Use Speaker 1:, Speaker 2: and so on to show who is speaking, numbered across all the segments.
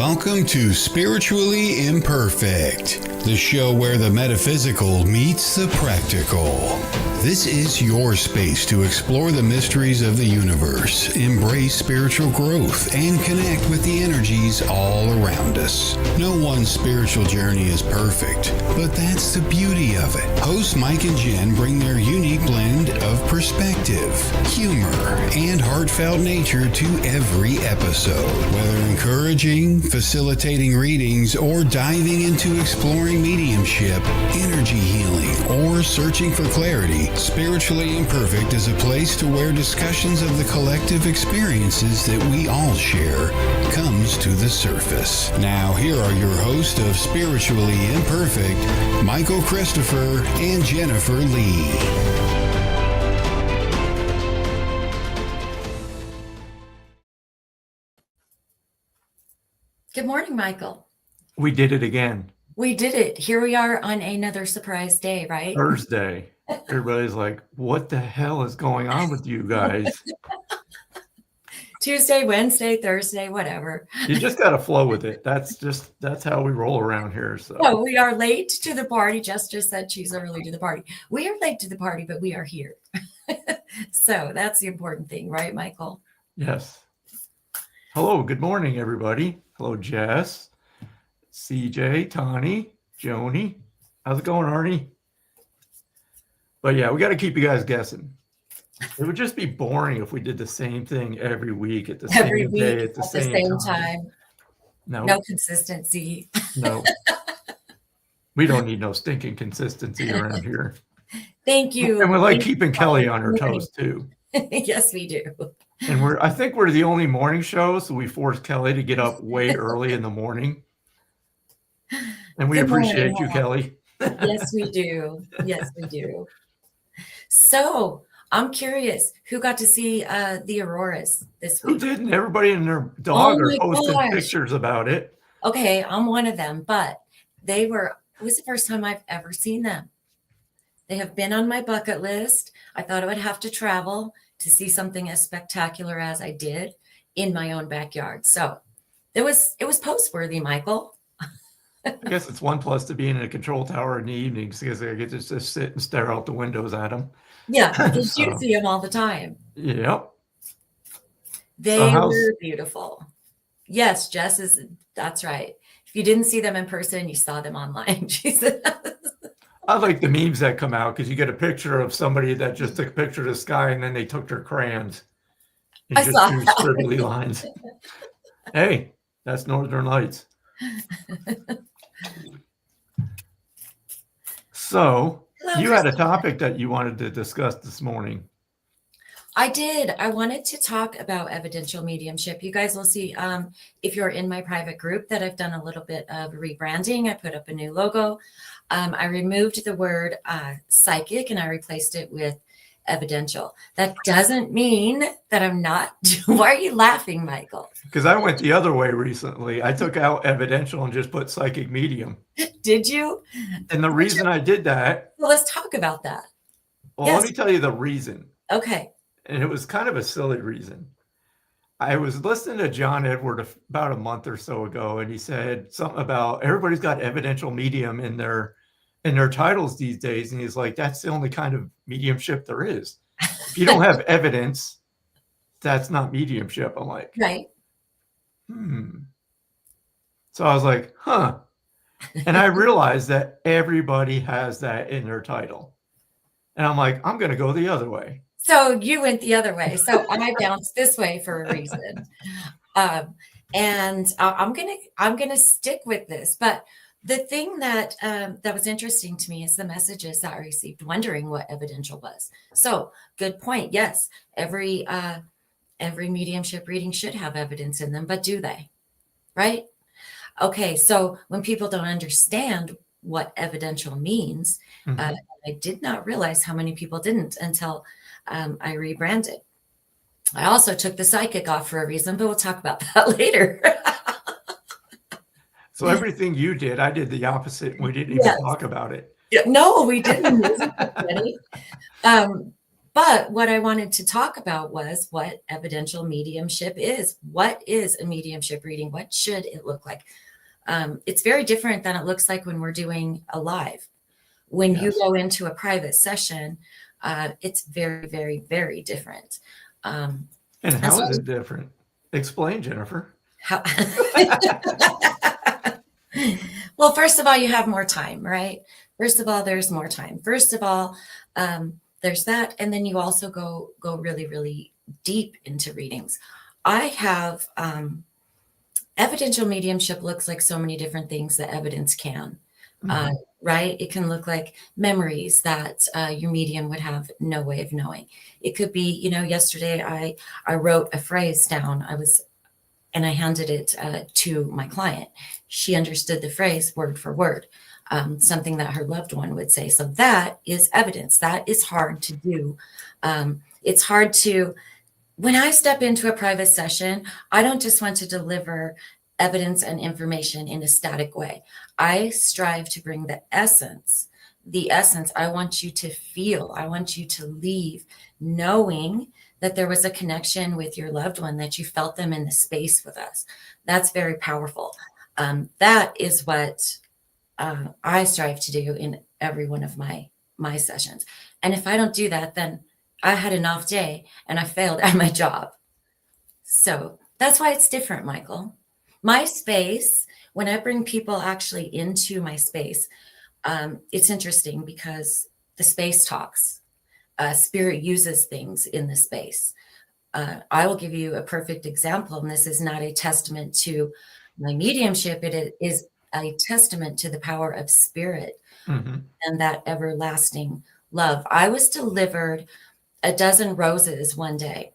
Speaker 1: Welcome to Spiritually Imperfect, the show where the metaphysical meets the practical. This is your space to explore the mysteries of the universe, embrace spiritual growth, and connect with the energies all around us. No one spiritual journey is perfect, but that's the beauty of it. Hosts Mike and Jen bring their unique blend of perspective, humor, and heartfelt nature to every episode. Whether encouraging, facilitating readings, or diving into exploring mediumship, energy healing, or searching for clarity, Spiritually Imperfect is a place to where discussions of the collective experiences that we all share comes to the surface. Now, here are your hosts of Spiritually Imperfect, Michael Christopher and Jennifer Lee.
Speaker 2: Good morning, Michael.
Speaker 3: We did it again.
Speaker 2: We did it. Here we are on another surprise day, right?
Speaker 3: Thursday. Everybody's like, what the hell is going on with you guys?
Speaker 2: Tuesday, Wednesday, Thursday, whatever.
Speaker 3: You just got to flow with it. That's how we roll around here. So
Speaker 2: we are late to the party. Jess just said she's early to the party. We are late to the party, but we are here. So that's the important thing, right, Michael?
Speaker 3: Yes. Hello. Good morning, everybody. Hello, Jess, CJ, Tani, Joni. How's it going, Arnie? But yeah, we got to keep you guys guessing. It would just be boring if we did the same thing every week at the same day at the same time.
Speaker 2: No consistency.
Speaker 3: No. We don't need no stinking consistency around here.
Speaker 2: Thank you.
Speaker 3: And we like keeping Kelly on her toes too.
Speaker 2: Yes, we do.
Speaker 3: And I think we're the only morning show, so we force Kelly to get up way early in the morning. And we appreciate you, Kelly.
Speaker 2: Yes, we do. Yes, we do. So I'm curious, who got to see the auroras this week?
Speaker 3: Who didn't? Everybody and their dog are posting pictures about it.
Speaker 2: Okay, I'm one of them, but it was the first time I've ever seen them. They have been on my bucket list. I thought I would have to travel to see something as spectacular as I did in my own backyard. So it was post-worthy, Michael.
Speaker 3: I guess it's one plus to being in a control tower in the evenings because I get to just sit and stare out the windows at them.
Speaker 2: Yeah, because you see them all the time.
Speaker 3: Yep.
Speaker 2: They were beautiful. Yes, that's right. If you didn't see them in person, you saw them online.
Speaker 3: I like the memes that come out because you get a picture of somebody that just took a picture of the sky and then they took their crayons and just drew scribbly lines. Hey, that's Northern Lights. So you had a topic that you wanted to discuss this morning.
Speaker 2: I did. I wanted to talk about evidential mediumship. You guys will see if you're in my private group that I've done a little bit of rebranding. I put up a new logo. I removed the word psychic and I replaced it with evidential. That doesn't mean that I'm not. Why are you laughing, Michael?
Speaker 3: Because I went the other way recently. I took out evidential and just put psychic medium.
Speaker 2: Did you?
Speaker 3: And the reason I did that.
Speaker 2: Well, let's talk about that.
Speaker 3: Well, yes. Let me tell you the reason.
Speaker 2: Okay.
Speaker 3: And it was kind of a silly reason. I was listening to John Edward about a month or so ago, and he said something about everybody's got evidential medium in their titles these days. And he's like, that's the only kind of mediumship there is. If you don't have evidence, that's not mediumship. I'm like,
Speaker 2: right.
Speaker 3: So I was like, huh. And I realized that everybody has that in their title. And I'm like, I'm going to go the other way.
Speaker 2: So you went the other way. So I bounced this way for a reason. And I'm gonna stick with this. But the thing that was interesting to me is the messages that I received wondering what evidential was. So good point. Yes, every mediumship reading should have evidence in them, but do they? Right? Okay, so when people don't understand what evidential means, I did not realize how many people didn't until I rebranded. I also took the psychic off for a reason, but we'll talk about that later.
Speaker 3: So everything you did, I did the opposite. We didn't even talk about it.
Speaker 2: No, we didn't. But what I wanted to talk about was what evidential mediumship is. What is a mediumship reading? What should it look like? It's very different than it looks like when we're doing a live. When you
Speaker 3: Yes.
Speaker 2: go into a private session, it's very, very, very different.
Speaker 3: And
Speaker 2: And
Speaker 3: how
Speaker 2: so
Speaker 3: is it different? Explain, Jennifer.
Speaker 2: how, well, first of all, you have more time, right? First of all, there's more time. First of all, there's that. And then you also go really, really deep into readings. I have evidential mediumship looks like so many different things that evidence can. Right? It can look like memories that your medium would have no way of knowing. It could be, yesterday I wrote a phrase down. And I handed it to my client. She understood the phrase word for word, something that her loved one would say. So that is evidence. That is hard to do. It's hard to, when I step into a private session, I don't just want to deliver evidence and information in a static way. I strive to bring the essence. I want you to feel, I want you to leave knowing that there was a connection with your loved one, that you felt them in the space with us. That's very powerful. That is what I strive to do in every one of my sessions. And if I don't do that, then I had an off day and I failed at my job. So that's why it's different, Michael. My space, when I bring people actually into my space, it's interesting because the space talks. Spirit uses things in the space. I will give you a perfect example, and this is not a testament to my mediumship. It is a testament to the power of spirit and that everlasting love. I was delivered a dozen roses one day,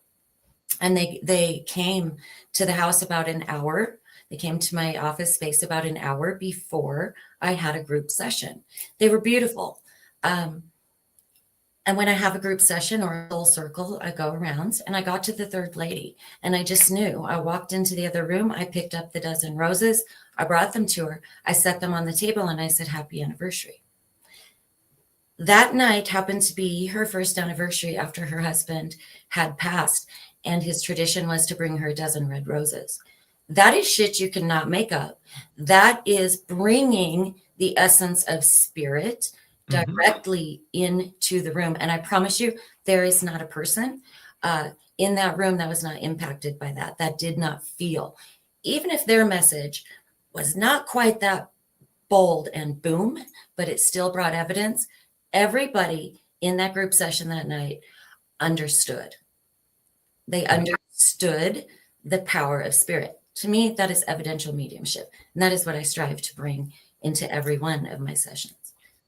Speaker 2: and they came to the house about an hour. They came to my office space about an hour before I had a group session. They were beautiful. And when I have a group session or a soul circle, I go around and I got to the third lady and I just knew. I walked into the other room. I picked up the dozen roses. I brought them to her. I set them on the table and I said, "Happy anniversary." That night happened to be her first anniversary after her husband had passed. And his tradition was to bring her a dozen red roses. That is shit you cannot make up. That is bringing the essence of spirit directly into the room. And I promise you, there is not a person in that room that was not impacted by that, that did not feel. Even if their message was not quite that bold and boom, but it still brought evidence, everybody in that group session that night understood. They understood the power of spirit. To me, that is evidential mediumship. And that is what I strive to bring into every one of my sessions.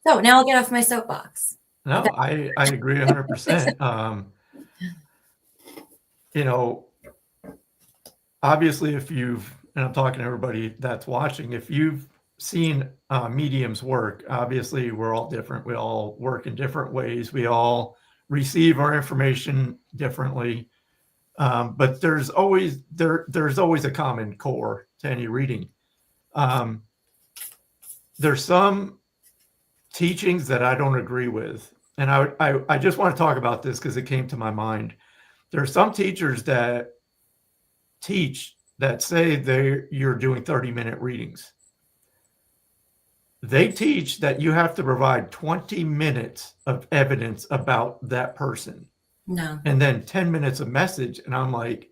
Speaker 2: So now I'll get off my soapbox.
Speaker 3: No, I agree 100%. Obviously, and I'm talking to everybody that's watching, if you've seen mediums work, obviously we're all different. We all work in different ways. We all receive our information differently. But there's always a common core to any reading. There's some teachings that I don't agree with, and I just want to talk about this because it came to my mind. There are some teachers that teach that say you're doing 30-minute readings. They teach that you have to provide 20 minutes of evidence about that person.
Speaker 2: No.
Speaker 3: And then 10 minutes of message. And I'm like,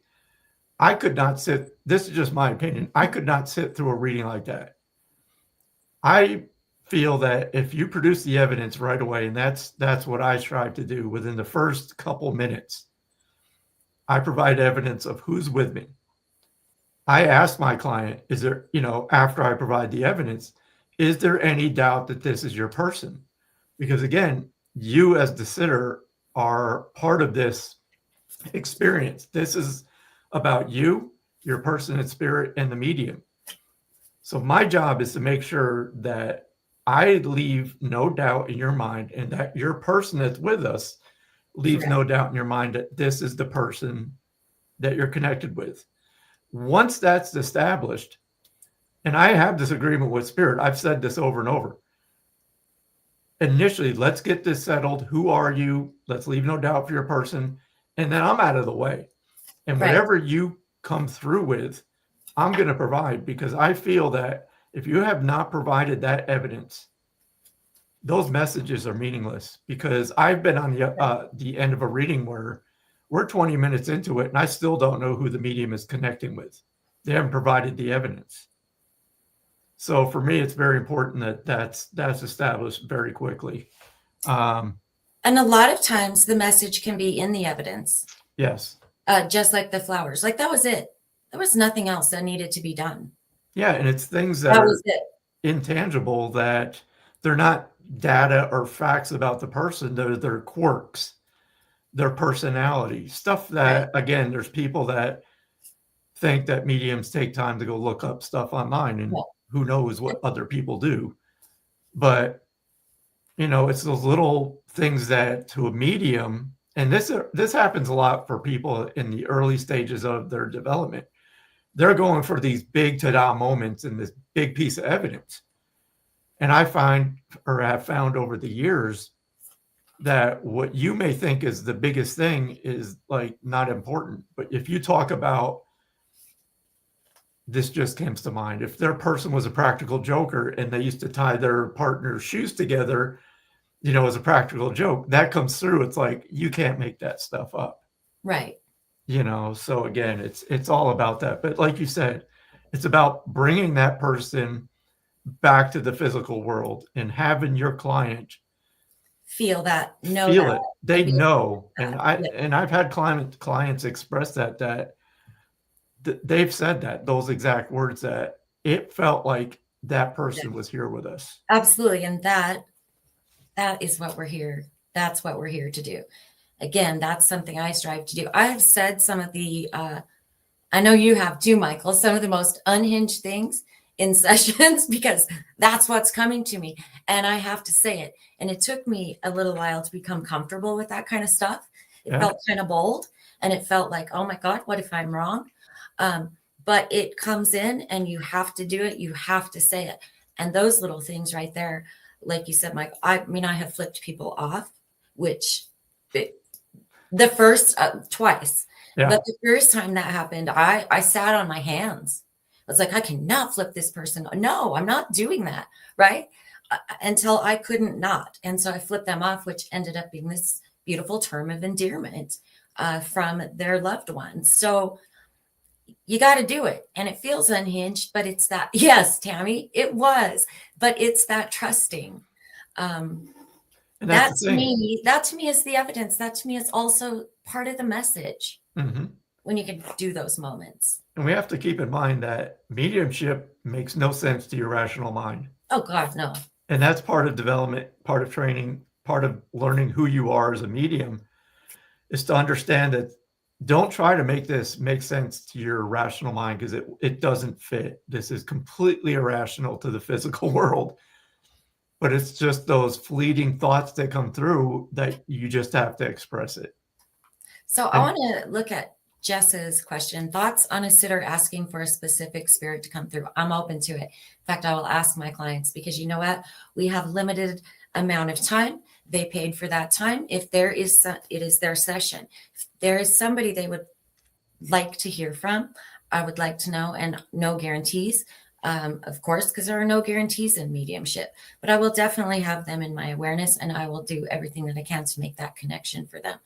Speaker 3: I could not sit, this is just my opinion, I could not sit through a reading like that. I feel that if you produce the evidence right away, and that's what I strive to do within the first couple minutes, I provide evidence of who's with me. I ask my client, is there, after I provide the evidence, is there any doubt that this is your person? Because again, you as the sitter are part of this experience. This is about you, your person in spirit, and the medium. So my job is to make sure that I leave no doubt in your mind, and that your person that's with us leaves no doubt in your mind that this is the person that you're connected with. Once that's established, and I have this agreement with spirit, I've said this over and over, initially, let's get this settled. Who are you? Let's leave no doubt for your person. And then I'm out of the way. And
Speaker 2: Right.
Speaker 3: whatever you come through with, I'm going to provide, because I feel that if you have not provided that evidence, those messages are meaningless. Because I've been on the end of a reading where we're 20 minutes into it and I still don't know who the medium is connecting with. They haven't provided the evidence. So for me, it's very important that that's established very quickly.
Speaker 2: And a lot of times the message can be in the evidence.
Speaker 3: Yes.
Speaker 2: Just like the flowers. Like that was it. There was nothing else that needed to be done.
Speaker 3: Yeah, and it's things that
Speaker 2: That
Speaker 3: are
Speaker 2: was it.
Speaker 3: intangible, that they're not data or facts about the person. They're their quirks, their personality, stuff that, again, there's people that think that mediums take time to go look up stuff online, and who knows what other people do. But, it's those little things that to a medium, and this happens a lot for people in the early stages of their development. They're going for these big ta-da moments and this big piece of evidence. And I find, or have found over the years, that what you may think is the biggest thing is like not important. But if you talk about, this just comes to mind, if their person was a practical joker and they used to tie their partner's shoes together, as a practical joke, that comes through. It's like, you can't make that stuff up.
Speaker 2: Right.
Speaker 3: So again, it's all about that. But like you said, it's about bringing that person back to the physical world and having your client
Speaker 2: feel that,
Speaker 3: feel it. They know.
Speaker 2: that.
Speaker 3: And I've had clients express that they've said that, those exact words, that it felt like that person was here with us.
Speaker 2: Absolutely. And that is what we're here. That's what we're here to do. Again, that's something I strive to do. I have said some of the, I know you have too, Michael, some of the most unhinged things in sessions, because that's what's coming to me. And I have to say it. And it took me a little while to become comfortable with that kind of stuff. It felt kind of bold, and it felt like, oh my God, what if I'm wrong? But it comes in and you have to do it. You have to say it. And those little things right there, like you said, Mike, I have flipped people off, which the first twice, but the first time that happened, I sat on my hands. I was like, I cannot flip this person. No, I'm not doing that. Right. Until I couldn't not. And so I flipped them off, which ended up being this beautiful term of endearment from their loved ones. So you got to do it. And it feels unhinged, but it's that, yes, Tammy, it was, but it's that trusting. That to me is the evidence. That to me is also part of the message.
Speaker 3: Mm-hmm.
Speaker 2: When you can do those moments.
Speaker 3: And we have to keep in mind that mediumship makes no sense to your rational mind.
Speaker 2: Oh God, no.
Speaker 3: And that's part of development, part of training, part of learning who you are as a medium, is to understand that don't try to make this make sense to your rational mind, because it doesn't fit. This is completely irrational to the physical world. But it's just those fleeting thoughts that come through that you just have to express it.
Speaker 2: So I want to look at Jess's question. Thoughts on a sitter asking for a specific spirit to come through? I'm open to it. In fact, I will ask my clients, because you know what? We have limited amount of time. They paid for that time. If there is, it is their session. If there is somebody they would like to hear from, I would like to know, and no guarantees, of course, because there are no guarantees in mediumship, but I will definitely have them in my awareness, and I will do everything that I can to make that connection for them.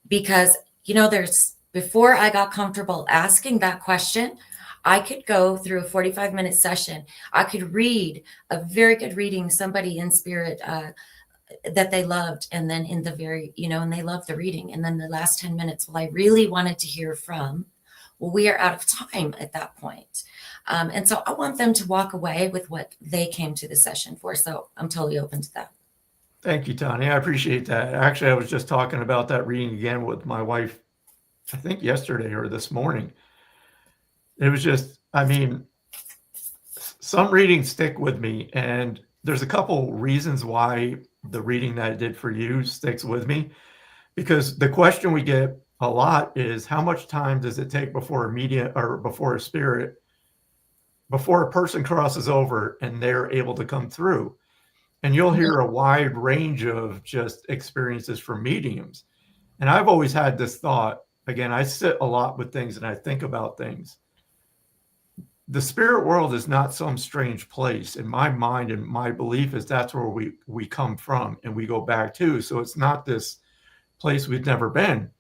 Speaker 2: Because, before I got comfortable asking that question, I could go through a 45-minute session. I could read a very good reading, somebody in spirit that they loved. And then in the very, and they loved the reading. And then the last 10 minutes, I really wanted to hear from, we are out of time at that point. And so I want them to walk away with what they came to the session for. So I'm totally open to that.
Speaker 3: Thank you, Tony. I appreciate that. Actually, I was just talking about that reading again with my wife, I think yesterday or this morning. It was just, some readings stick with me, and there's a couple reasons why the reading that I did for you sticks with me, because the question we get a lot is, how much time does it take before before a person crosses over and they're able to come through? and you'll hear a wide range of just experiences from mediums. And I've always had this thought, again, I sit a lot with things and I think about things. The spirit world is not some strange place. In my mind and my belief is that's where we come from and we go back to. So it's not this place we've never been.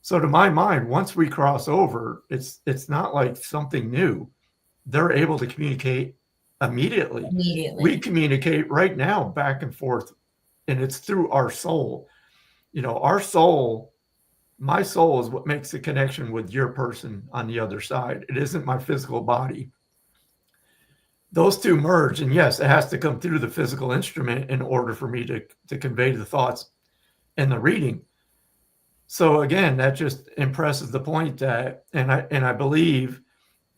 Speaker 3: So to my mind, once we cross over, it's not like something new. They're able to communicate immediately. We communicate right now back and forth, and it's through our soul. Our soul, my soul is what makes the connection with your person on the other side. It isn't my physical body. Those two merge, and yes, it has to come through the physical instrument in order for me to convey the thoughts in the reading. So again, that just impresses the point that, and I believe,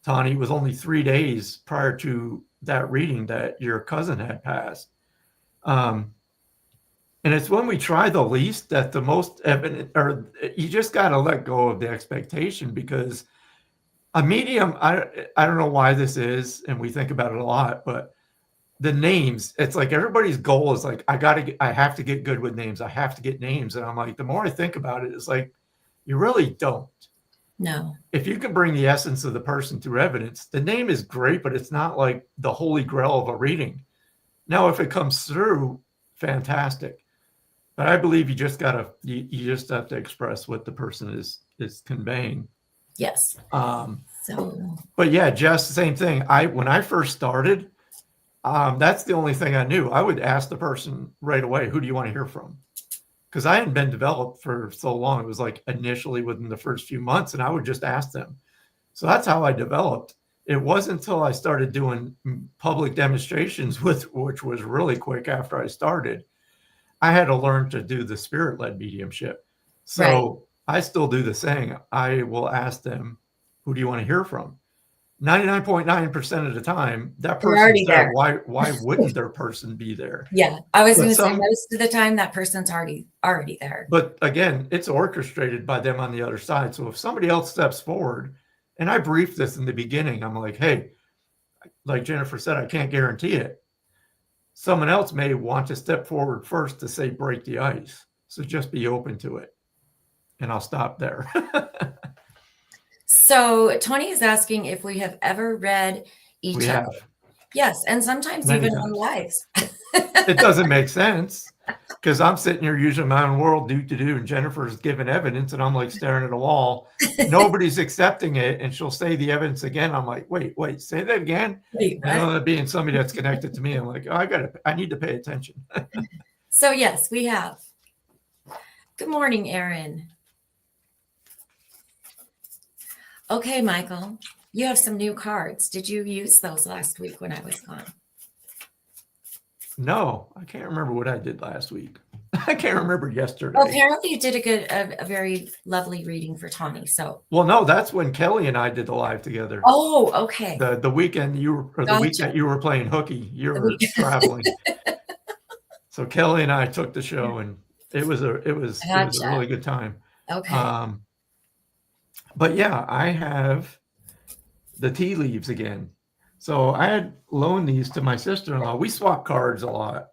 Speaker 3: Tani, it was only 3 days prior to that reading that your cousin had passed. And it's when we try the least that the most evident, or you just got to let go of the expectation, because a medium, I don't know why this is, and we think about it a lot, but the names, it's like everybody's goal is like, I have to get good with names. I have to get names. And I'm like, the more I think about it, it's like, you really don't.
Speaker 2: No.
Speaker 3: If you can bring the essence of the person through evidence, the name is great, but it's not like the holy grail of a reading. Now, if it comes through, fantastic. But I believe you just have to express what the person is conveying.
Speaker 2: Yes.
Speaker 3: But yeah, Jess, same thing. When I first started, that's the only thing I knew. I would ask the person right away, who do you want to hear from? Because I hadn't been developed for so long. It was like initially within the first few months, and I would just ask them. So that's how I developed. It wasn't until I started doing public demonstrations, which was really quick after I started. I had to learn to do the spirit-led mediumship. So I still do the same. I will ask them, who do you want to hear from? 99.9% of the time, that person's there. Why wouldn't their person be there?
Speaker 2: Yeah, I was going to say most of the time that person's already there.
Speaker 3: But again, it's orchestrated by them on the other side. So if somebody else steps forward, and I briefed this in the beginning, I'm like, hey, like Jennifer said, I can't guarantee it. Someone else may want to step forward first to say, break the ice. So just be open to it. And I'll stop there.
Speaker 2: So Tony is asking if we have ever read each other.
Speaker 3: Have.
Speaker 2: Yes, and sometimes even on lives.
Speaker 3: It doesn't make sense because I'm sitting here using my own world, and Jennifer's giving evidence, and I'm like staring at a wall. Nobody's accepting it, and she'll say the evidence again. I'm like, wait, say that again. That being somebody that's connected to me, I'm like, oh, I need to pay attention.
Speaker 2: So yes, we have. Good morning, Aaron. Okay, Michael, you have some new cards. Did you use those last week when I was gone?
Speaker 3: No, I can't remember what I did last week. I can't remember yesterday.
Speaker 2: Well, apparently you did a very lovely reading for Tawny. So.
Speaker 3: Well, no, that's when Kelly and I did the live together.
Speaker 2: Oh, okay.
Speaker 3: The weekend the week that you were playing hooky, you were traveling. So Kelly and I took the show, and it was a really good time.
Speaker 2: Okay.
Speaker 3: But yeah, I have the tea leaves again. So I had loaned these to my sister-in-law. We swap cards a lot.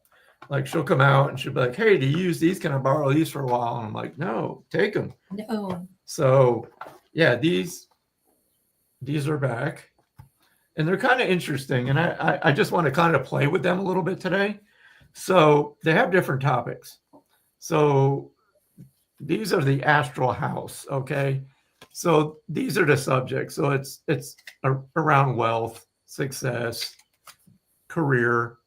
Speaker 3: Like she'll come out and she'll be like, hey, do you use these? Can I borrow these for a while? And I'm like, no, take them.
Speaker 2: No.
Speaker 3: So yeah, these are back. And they're kind of interesting. And I just want to kind of play with them a little bit today. So they have different topics. So these are the astral house, okay? So these are the subjects. So it's around wealth, success, career,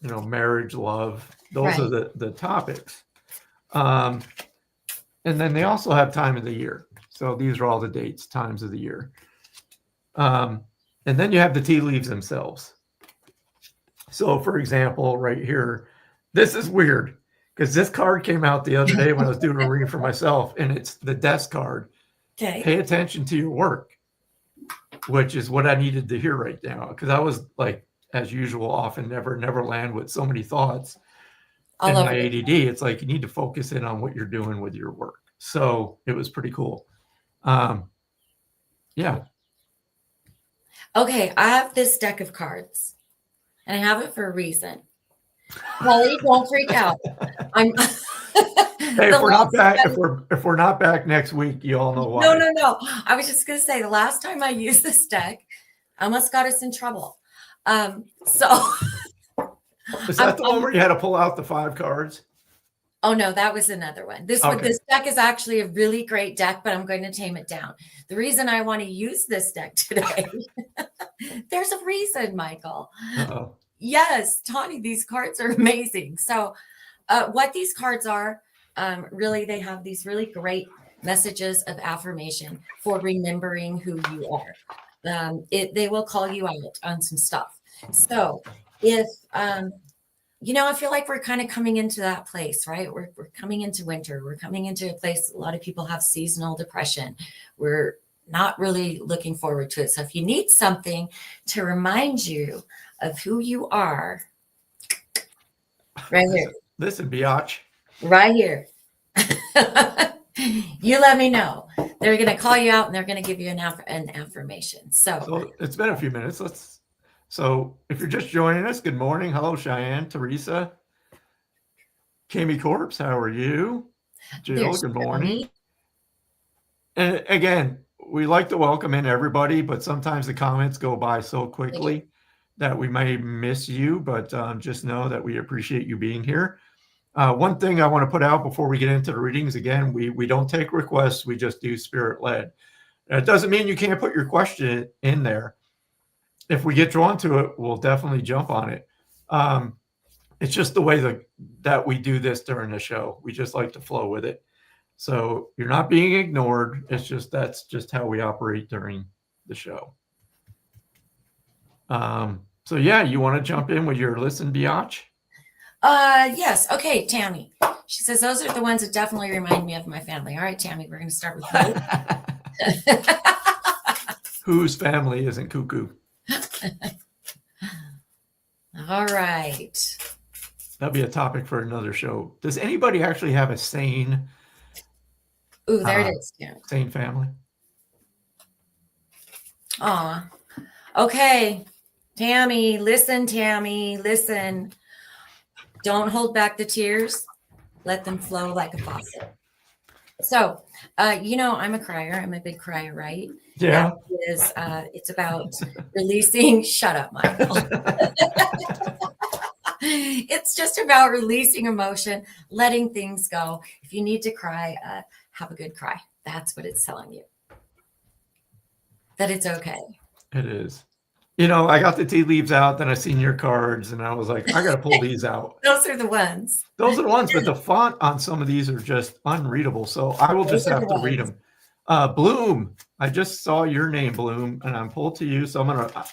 Speaker 3: marriage, love. Those are the topics. And then they also have time of the year. So these are all the dates, times of the year. And then you have the tea leaves themselves. So for example, right here, this is weird because this card came out the other day when I was doing a reading for myself, and it's the desk card.
Speaker 2: Okay.
Speaker 3: Pay attention to your work, which is what I needed to hear right now. Because I was like, as usual, often never land with so many thoughts. In my ADD, it's like you need to focus in on what you're doing with your work. So it was pretty cool. Yeah.
Speaker 2: Okay, I have this deck of cards, and I have it for a reason. Kelly, don't freak out. I'm
Speaker 3: Hey, if we're not back, if we're not back next week, you all know why.
Speaker 2: No. I was just gonna say the last time I used this deck, I almost got us in trouble. So
Speaker 3: Is that the one where you had to pull out the 5 cards?
Speaker 2: Oh no, that was another one. This deck is actually a really great deck, but I'm going to tame it down. The reason I want to use this deck today, there's a reason, Michael.
Speaker 3: Uh-oh.
Speaker 2: Yes, Tawny, these cards are amazing. So what these cards are, really, they have these really great messages of affirmation for remembering who you are. They will call you out on some stuff. So if I feel like we're kind of coming into that place, right? We're coming into winter. We're coming into a place, a lot of people have seasonal depression. We're not really looking forward to it. So if you need something to remind you of who you are, right here.
Speaker 3: Listen, biatch.
Speaker 2: Right here. You let me know. They're going to call you out and they're going to give you an affirmation. So
Speaker 3: it's been a few minutes. So if you're just joining us, good morning. Hello, Cheyenne, Teresa, Kami Corpse. How are you? Jill, good morning. And again, we like to welcome in everybody, but sometimes the comments go by so quickly that we may miss you, but just know that we appreciate you being here. One thing I want to put out before we get into the readings, again, we don't take requests. We just do spirit-led. It doesn't mean you can't put your question in there. If we get drawn to it, we'll definitely jump on it. It's just the way that we do this during the show. We just like to flow with it. So you're not being ignored. That's just how we operate during the show. So yeah, you want to jump in with your listen, biatch?
Speaker 2: Yes. Okay, Tammy. She says those are the ones that definitely remind me of my family. All right, Tammy, we're going to start with you.
Speaker 3: Whose family isn't cuckoo?
Speaker 2: All right.
Speaker 3: That'll be a topic for another show. Does anybody actually have a sane?
Speaker 2: Ooh, there it is. Yeah.
Speaker 3: Sane family.
Speaker 2: Aw. Okay. Tammy, listen. Don't hold back the tears. Let them flow like a faucet. So, I'm a crier. I'm a big crier, right?
Speaker 3: Yeah.
Speaker 2: It's about releasing. Shut up, Michael. It's just about releasing emotion, letting things go. If you need to cry, have a good cry. That's what it's telling you. That it's okay.
Speaker 3: It is. I got the tea leaves out, then I seen your cards, and I was like, I got to pull these out.
Speaker 2: Those are the ones.
Speaker 3: Those are the ones, but the font on some of these are just unreadable. So I will just have to read them. Bloom, I just saw your name, Bloom, and I'm pulled to you. So I'm going to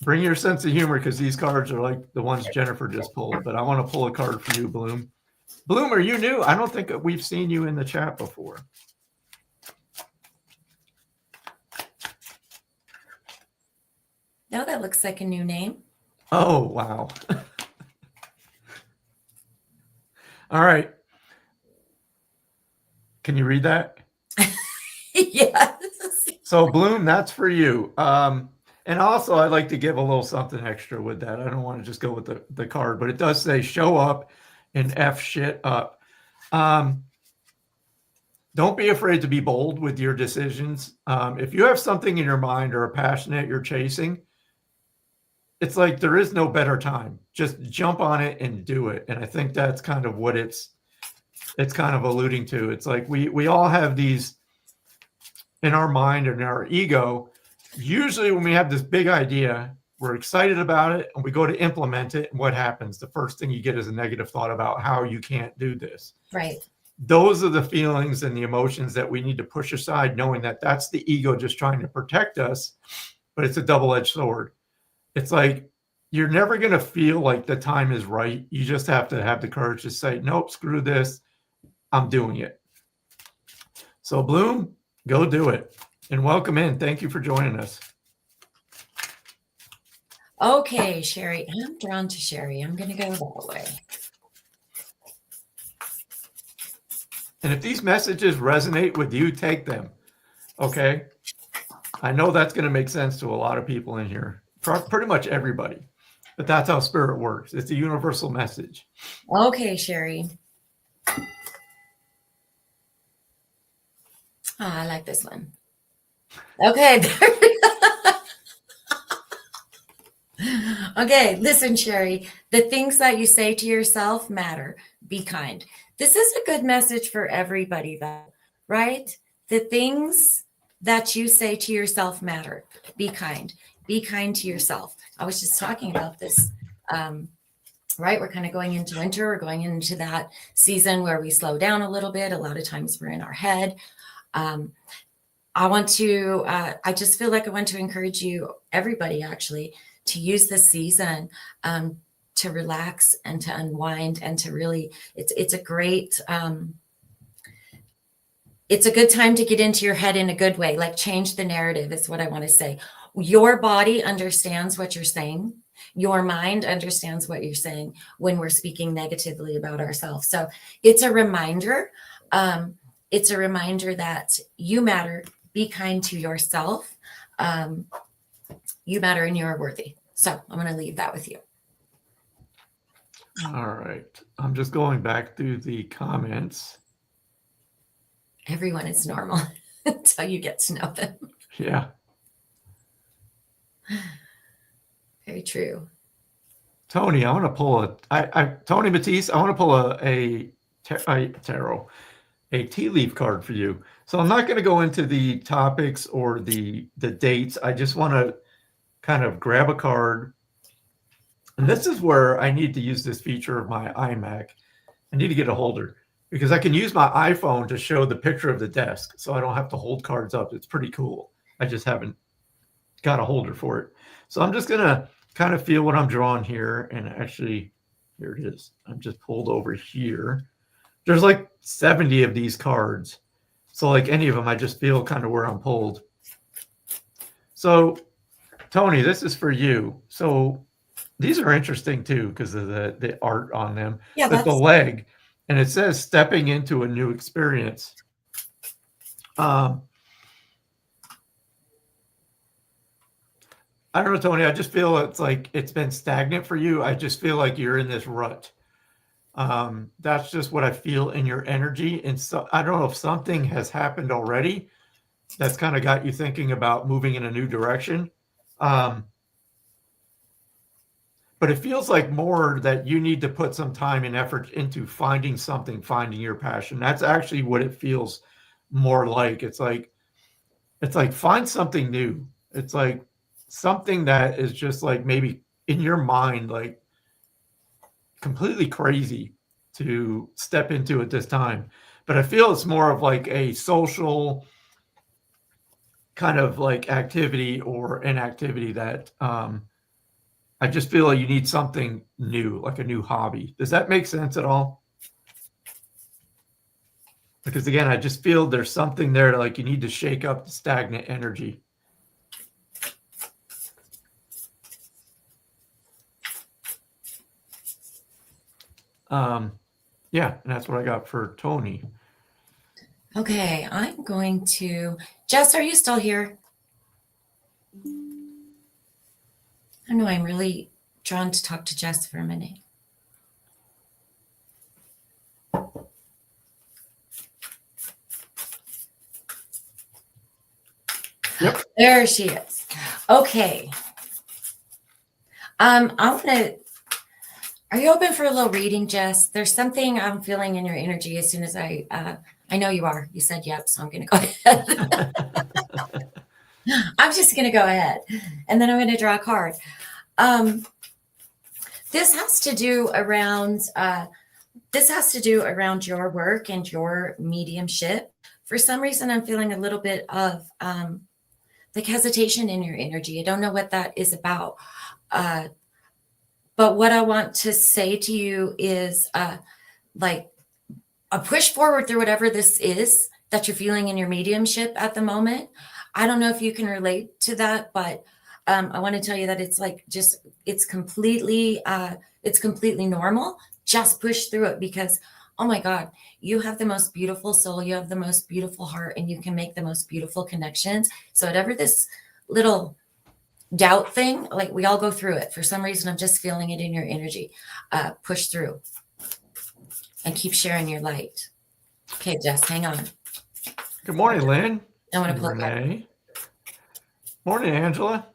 Speaker 3: bring your sense of humor because these cards are like the ones Jennifer just pulled. But I want to pull a card for you, Bloom. Bloom, are you new? I don't think we've seen you in the chat before.
Speaker 2: No, that looks like a new name.
Speaker 3: Oh, wow. All right. Can you read that?
Speaker 2: Yes.
Speaker 3: So, Bloom, that's for you. And also, I'd like to give a little something extra with that. I don't want to just go with the card, but it does say show up and F shit up. Don't be afraid to be bold with your decisions. If you have something in your mind or a passion that you're chasing, it's like there is no better time. Just jump on it and do it. And I think that's kind of what it's kind of alluding to. It's like we all have these in our mind and our ego. Usually when we have this big idea, we're excited about it and we go to implement it. And what happens? The first thing you get is a negative thought about how you can't do this.
Speaker 2: Right.
Speaker 3: Those are the feelings and the emotions that we need to push aside, knowing that that's the ego just trying to protect us, but it's a double-edged sword. It's like you're never going to feel like the time is right. You just have to have the courage to say, nope, screw this. I'm doing it. So Bloom, go do it. And welcome in. Thank you for joining us.
Speaker 2: Okay, Sherry. I'm drawn to Sherry. I'm going to go that way.
Speaker 3: And if these messages resonate with you, take them. Okay? I know that's going to make sense to a lot of people in here. Pretty much everybody. but that's how spirit works. It's a universal message.
Speaker 2: Okay, Sherry. Oh, I like this one. Okay. Okay, listen, Sherry. The things that you say to yourself matter. Be kind. This is a good message for everybody, though, right? The things that you say to yourself matter. Be kind. Be kind to yourself. I was just talking about this. Right? We're kind of going into winter. We're going into that season where we slow down a little bit. A lot of times we're in our head. I just feel like I want to encourage you, everybody actually, to use this season to relax and to unwind and to really, it's a great, it's a good time to get into your head in a good way, like change the narrative is what I want to say. Your body understands what you're saying. Your mind understands what you're saying when we're speaking negatively about ourselves. So it's a reminder. It's a reminder that you matter. Be kind to yourself. You matter and you're worthy. So I'm going to leave that with you.
Speaker 3: All right. I'm just going back through the comments.
Speaker 2: Everyone is normal until you get to know them.
Speaker 3: Yeah.
Speaker 2: Very true.
Speaker 3: Tony, I want to pull Tony Matisse, I want to pull a tea leaf card for you. So I'm not going to go into the topics or the dates. I just want to kind of grab a card. And this is where I need to use this feature of my iMac. I need to get a holder because I can use my iPhone to show the picture of the desk. So I don't have to hold cards up. It's pretty cool. I just haven't got a holder for it. So I'm just going to kind of feel what I'm drawing here. And actually, here it is. I'm just pulled over here. There's like 70 of these cards. So like any of them, I just feel kind of where I'm pulled. So Tony, this is for you. So these are interesting too, because of the art on them.
Speaker 2: Yeah,
Speaker 3: but the leg, and it says stepping into a new experience. I don't know, Tony. I just feel it's like it's been stagnant for you. I just feel like you're in this rut. That's just what I feel in your energy. And so I don't know if something has happened already that's kind of got you thinking about moving in a new direction. But it feels like more that you need to put some time and effort into finding something, finding your passion. That's actually what it feels more like. It's like find something new. It's like something that is just like maybe in your mind, like completely crazy to step into at this time. But I feel it's more of like a social kind of like activity or an activity that I just feel like you need something new, like a new hobby. Does that make sense at all? Because again, I just feel there's something there like you need to shake up the stagnant energy. Yeah, and that's what I got for Tony.
Speaker 2: Okay, I'm going to, Jess, are you still here? I know I'm really drawn to talk to Jess for a minute.
Speaker 3: Yep.
Speaker 2: There she is. Okay. I'm gonna. Are you open for a little reading, Jess? There's something I'm feeling in your energy as soon as I know you are. You said yep, so I'm gonna go ahead. I'm just gonna go ahead, and then I'm gonna draw a card. This has to do around your work and your mediumship. For some reason, I'm feeling a little bit of like hesitation in your energy. I don't know what that is about. But what I want to say to you is like a push forward through whatever this is that you're feeling in your mediumship at the moment. I don't know if you can relate to that, but I want to tell you that it's like just it's completely normal. Just push through it because, oh my God, you have the most beautiful soul. You have the most beautiful heart and you can make the most beautiful connections. So whatever this little doubt thing, like we all go through it. For some reason, I'm just feeling it in your energy. Push through and keep sharing your light. Okay, Jess, hang on.
Speaker 3: Good morning, Lynn.
Speaker 2: I want to
Speaker 3: And
Speaker 2: pull it back.
Speaker 3: Renee. Morning, Angela.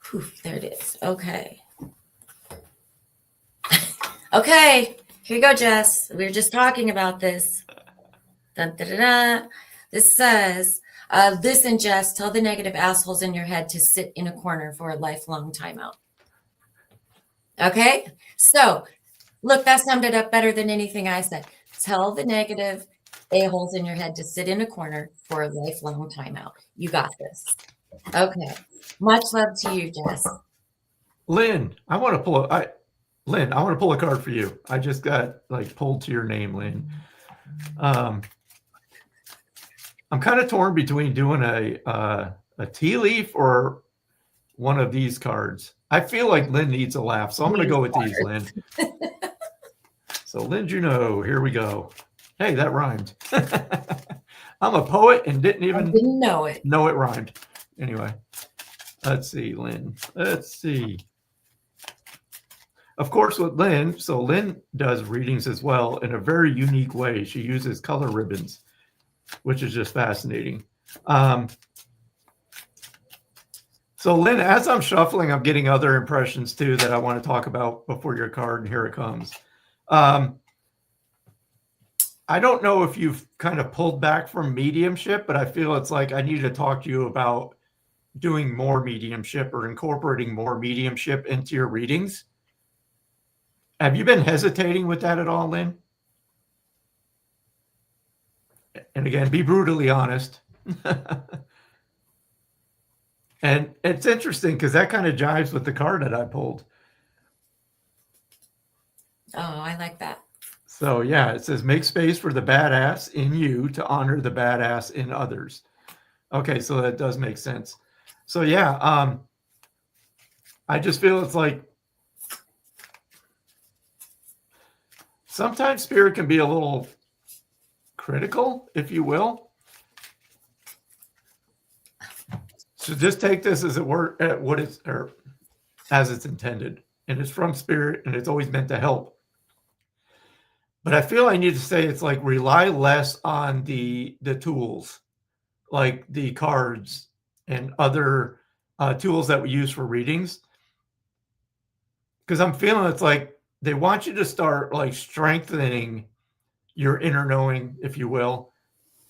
Speaker 2: Whew, there it is. Okay. Okay, here you go, Jess. We were just talking about this. Dun, dun, dun, dun. This says, listen, Jess, tell the negative assholes in your head to sit in a corner for a lifelong timeout. Okay, so look, that summed it up better than anything I said. Tell the negative a-holes in your head to sit in a corner for a lifelong timeout. You got this. Okay, much love to you, Jess.
Speaker 3: Lynn, I want to pull a card for you. I just got like pulled to your name, Lynn. I'm kind of torn between doing a tea leaf or one of these cards. I feel like Lynn needs a laugh, so I'm going to go with these, Lynn. So Lynn Juneau, here we go. Hey, that rhymed. I'm a poet and didn't
Speaker 2: know it.
Speaker 3: Know it rhymed. Anyway, let's see, Lynn. Let's see. Of course, with Lynn, so Lynn does readings as well in a very unique way. She uses color ribbons, which is just fascinating. So Lynn, as I'm shuffling, I'm getting other impressions too that I want to talk about before your card, and here it comes. I don't know if you've kind of pulled back from mediumship, but I feel it's like I need to talk to you about doing more mediumship or incorporating more mediumship into your readings. Have you been hesitating with that at all, Lynn? And again, be brutally honest. And it's interesting because that kind of jives with the card that I pulled.
Speaker 2: Oh, I like that.
Speaker 3: So yeah, it says make space for the badass in you to honor the badass in others. Okay, so that does make sense. So yeah, I just feel it's like sometimes spirit can be a little critical, if you will. So just take this as it were, what it's, or as it's intended, and it's from spirit, and it's always meant to help. But I feel I need to say it's like rely less on the tools, like the cards and other tools that we use for readings, because I'm feeling it's like they want you to start like strengthening your inner knowing, if you will,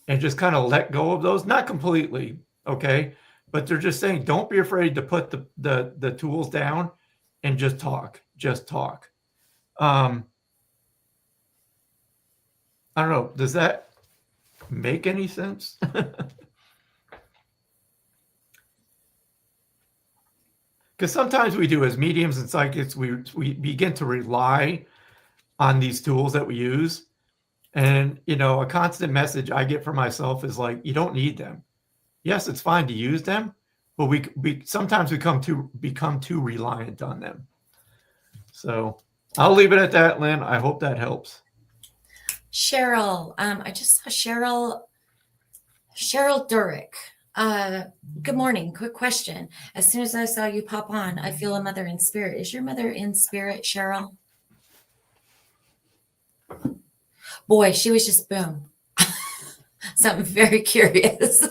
Speaker 3: and just kind of let go of those, not completely, okay. But they're just saying, don't be afraid to put the tools down and just talk. Just talk. I don't know. Does that make any sense? Because sometimes we do as mediums and psychics, we begin to rely on these tools that we use. And, you know, a constant message I get for myself is like, you don't need them. Yes, it's fine to use them, but we sometimes become too reliant on them. So I'll leave it at that, Lynn. I hope that helps.
Speaker 2: Cheryl, I just saw Cheryl Durick. Good morning. Quick question. As soon as I saw you pop on, I feel a mother in spirit. Is your mother in spirit, Cheryl? Boy, she was just boom. Something very curious.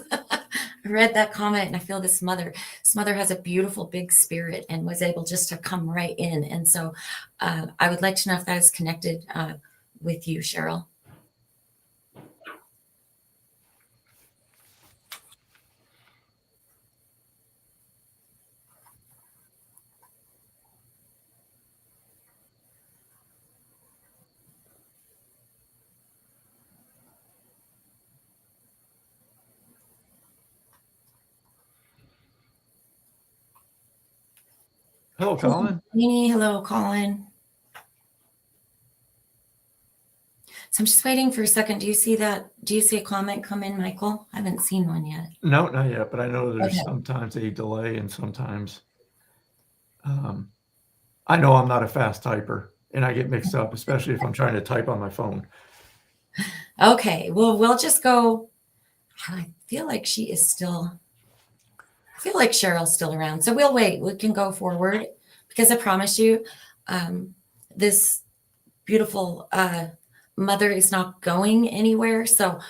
Speaker 2: I read that comment and I feel this mother has a beautiful big spirit and was able just to come right in. And so I would like to know if that is connected with you, Cheryl.
Speaker 3: Hello, Colin.
Speaker 2: Hello, Colin. So I'm just waiting for a second. Do you see that? Do you see a comment come in, Michael? I haven't seen one yet.
Speaker 3: No, not yet, but I know there's
Speaker 2: Okay.
Speaker 3: sometimes a delay and sometimes I know I'm not a fast typer and I get mixed up, especially if I'm trying to type on my phone.
Speaker 2: Okay, well, we'll just go I feel like I feel like Cheryl's still around. So we'll wait. We can go forward because I promise you, this beautiful mother is not going anywhere. So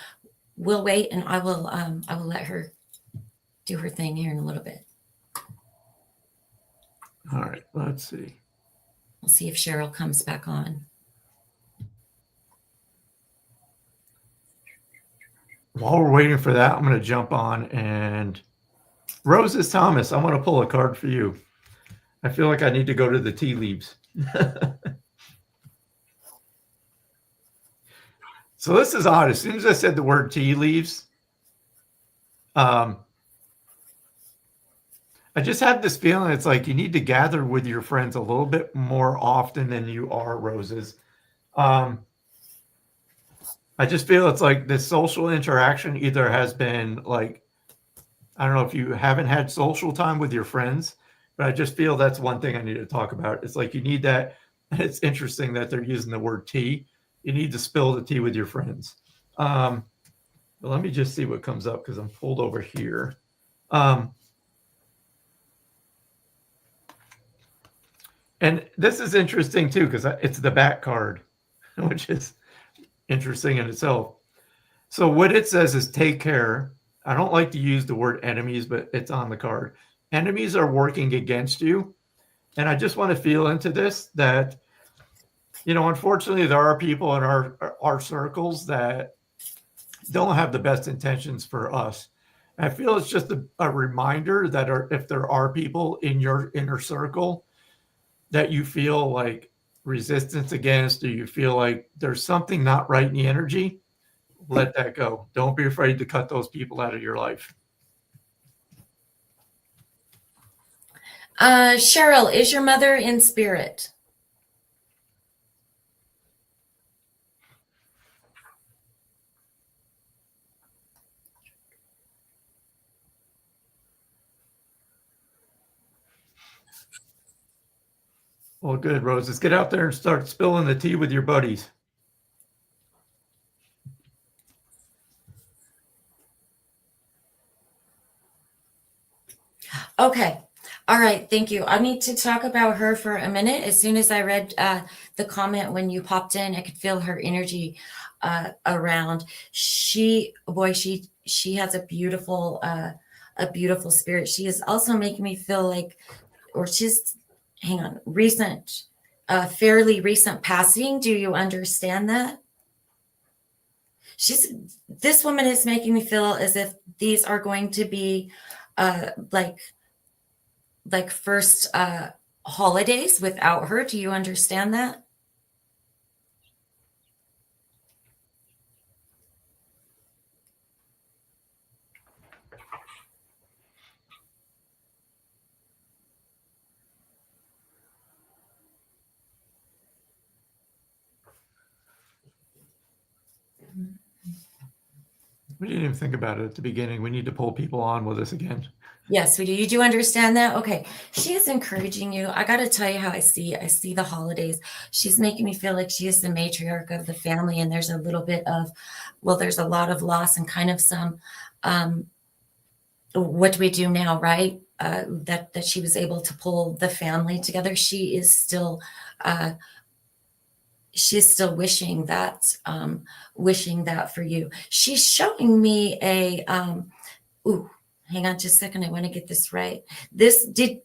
Speaker 2: we'll wait, and I will let her do her thing here in a little bit.
Speaker 3: All right, let's see.
Speaker 2: We'll see if Cheryl comes back on.
Speaker 3: While we're waiting for that, I'm going to jump on, and Roses Thomas, I'm going to pull a card for you. I feel like I need to go to the tea leaves. So this is odd. As soon as I said the word tea leaves, I just had this feeling it's like you need to gather with your friends a little bit more often than you are, Roses. I just feel it's like this social interaction either has been like, I don't know if you haven't had social time with your friends, but I just feel that's one thing I need to talk about. It's like you need that. And it's interesting that they're using the word tea. You need to spill the tea with your friends. But let me just see what comes up because I'm pulled over here. And this is interesting too because it's the back card, which is interesting in itself. So what it says is take care. I don't like to use the word enemies, but it's on the card. Enemies are working against you. And I just want to feel into this that, you know, unfortunately, there are people in our circles that don't have the best intentions for us. And I feel it's just a reminder that if there are people in your inner circle that you feel like resistance against, or you feel like there's something not right in the energy, let that go. Don't be afraid to cut those people out of your life.
Speaker 2: Cheryl, is your mother in spirit?
Speaker 3: Well, good, Roses. Get out there and start spilling the tea with your buddies.
Speaker 2: Okay. All right. Thank you. I need to talk about her for a minute. As soon as I read the comment when you popped in, I could feel her energy around. She has a beautiful spirit. She is also making me feel like, or she's, hang on, fairly recent passing. Do you understand that? This woman is making me feel as if these are going to be like first holidays without her. Do you understand that?
Speaker 3: We didn't even think about it at the beginning. We need to pull people on with us again.
Speaker 2: Yes, we do. You do understand that? Okay. She is encouraging you. I got to tell you how I see the holidays. She's making me feel like she is the matriarch of the family. And there's a little bit of, well, there's a lot of loss and kind of some, what do we do now, right? That she was able to pull the family together. She is still, she's still wishing that for you. She's showing me hang on just a second. I want to get this right. It